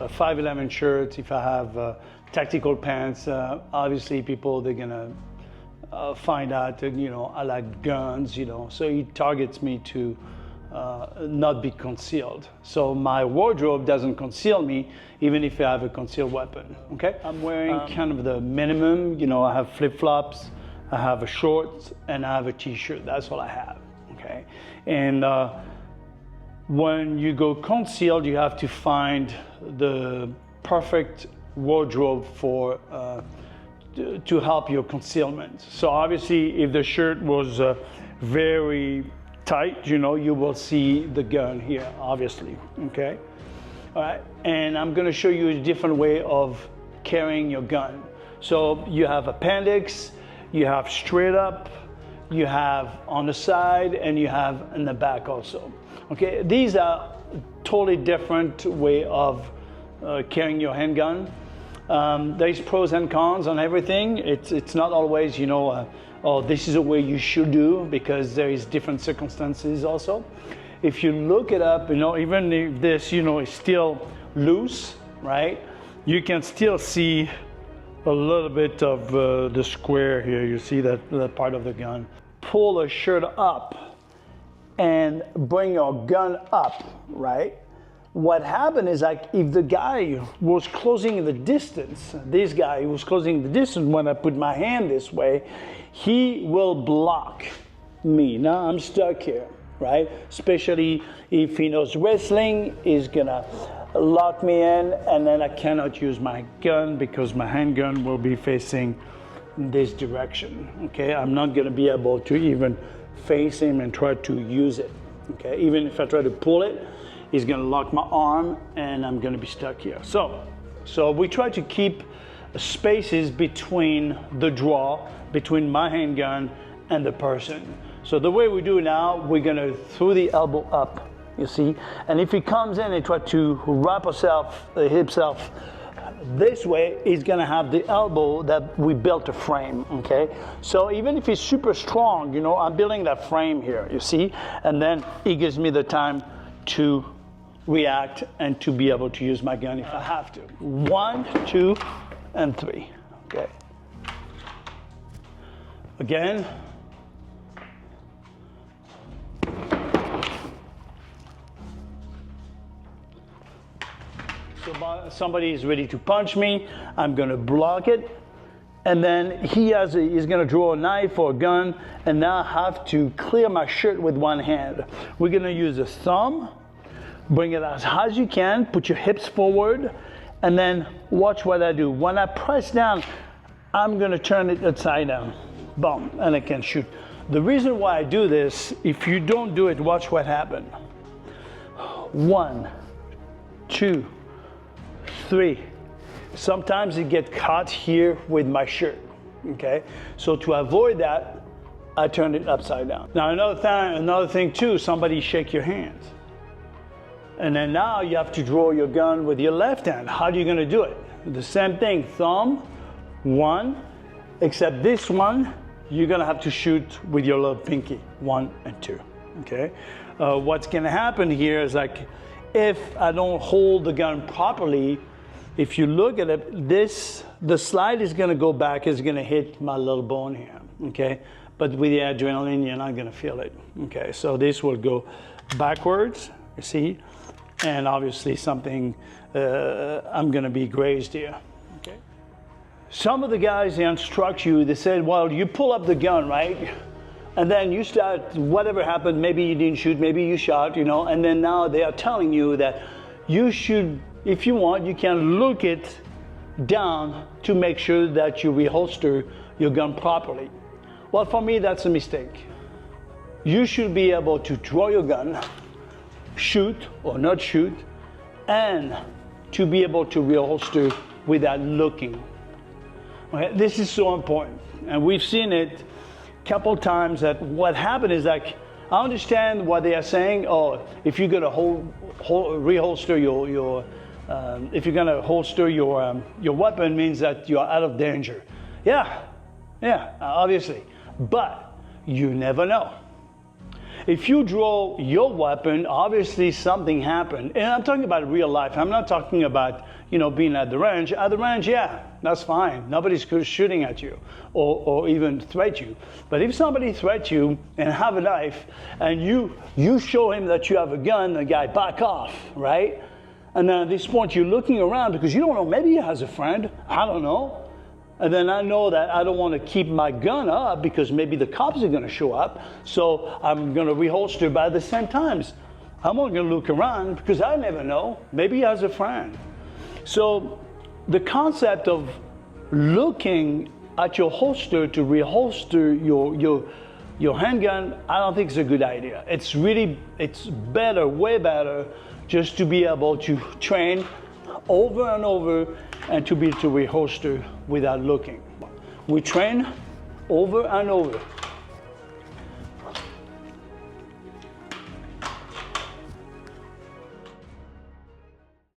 511 shirts, if I have tactical pants, obviously people, they're gonna find out that, I like guns, so it targets me to not be concealed. So my wardrobe doesn't conceal me, even if I have a concealed weapon, okay? I'm wearing kind of the minimum, I have flip-flops, I have a shorts, and I have a t-shirt. That's all I have, okay? And when you go concealed, you have to find the perfect wardrobe for to help your concealment. So obviously, if the shirt was very tight, you will see the gun here, obviously, okay? All right, and I'm gonna show you a different way of carrying your gun. So you have appendix, you have straight up, you have on the side, and you have in the back also. Okay, these are totally different way of carrying your handgun. There's pros and cons on everything. It's not always, oh, this is a way you should do, because there is different circumstances also. If you look it up, even if this, is still loose, right? You can still see a little bit of the square here. You see that part of the gun. Pull a shirt up and bring your gun up, right? What happened is, like, if the guy was closing the distance, this guy was closing the distance when I put my hand this way, he will block me. Now I'm stuck here, right? Especially if he knows wrestling, he's gonna lock me in, and then I cannot use my gun because my handgun will be facing this direction, okay? I'm not gonna be able to even face him and try to use it, okay? Even if I try to pull it, he's gonna lock my arm and I'm gonna be stuck here. So we try to keep spaces between the draw, between my handgun and the person. So the way we do now, we're gonna throw the elbow up, you see? And if he comes in and try to wrap himself this way, he's gonna have the elbow that we built a frame, okay? So even if he's super strong, I'm building that frame here, you see? And then he gives me the time to react and to be able to use my gun if I have to. 1, 2, and 3, okay? Again. So somebody is ready to punch me, I'm gonna block it, and then he's gonna draw a knife or a gun, and now I have to clear my shirt with one hand. We're gonna use a thumb, bring it as high as you can, put your hips forward, and then watch what I do. When I press down, I'm gonna turn it upside down, boom, and I can shoot. The reason why I do this, if you don't do it, watch what happens. 1, 2, 3. Sometimes it gets caught here with my shirt, okay? So to avoid that, I turn it upside down. Now another thing too, somebody shake your hands. And then now you have to draw your gun with your left hand. How are you gonna do it? The same thing, thumb, 1, except this one, you're gonna have to shoot with your little pinky, 1 and 2, okay? What's gonna happen here is, like, if I don't hold the gun properly, if you look at it, the slide is gonna go back, it's gonna hit my little bone here, okay? But with the adrenaline, you're not gonna feel it, okay? So this will go backwards, you see? And obviously something, I'm gonna be grazed here, okay? Some of the guys, they instruct you, they said, well, you pull up the gun, right? And then you start, whatever happened, maybe you didn't shoot, maybe you shot, and then now they are telling you that you should, if you want, you can look it down to make sure that you reholster your gun properly. Well, for me, that's a mistake. You should be able to draw your gun, shoot or not shoot, and to be able to reholster without looking. Okay? This is so important, and we've seen it a couple times. That what happened is, like, I understand what they are saying. Oh, if you're gonna reholster your if you're gonna holster your weapon, means that you're out of danger. Yeah, obviously, but you never know. if you draw your weapon, obviously something happened. And I'm talking about real life. I'm not talking about, being at the range. At the range, yeah, that's fine. Nobody's shooting at you or even threat you. But if somebody threats you and have a knife and you show him that you have a gun, the guy back off, right? And then at this point you're looking around because you don't know, maybe he has a friend, I don't know. And then I know that I don't want to keep my gun up because maybe the cops are going to show up. So I'm going to reholster, but at the same time, I'm not going to look around because I never know. Maybe he has a friend. So the concept of looking at your holster to reholster your handgun, I don't think it's a good idea. It's better, way better, just to be able to train over and over and to be able to reholster without looking. We train over and over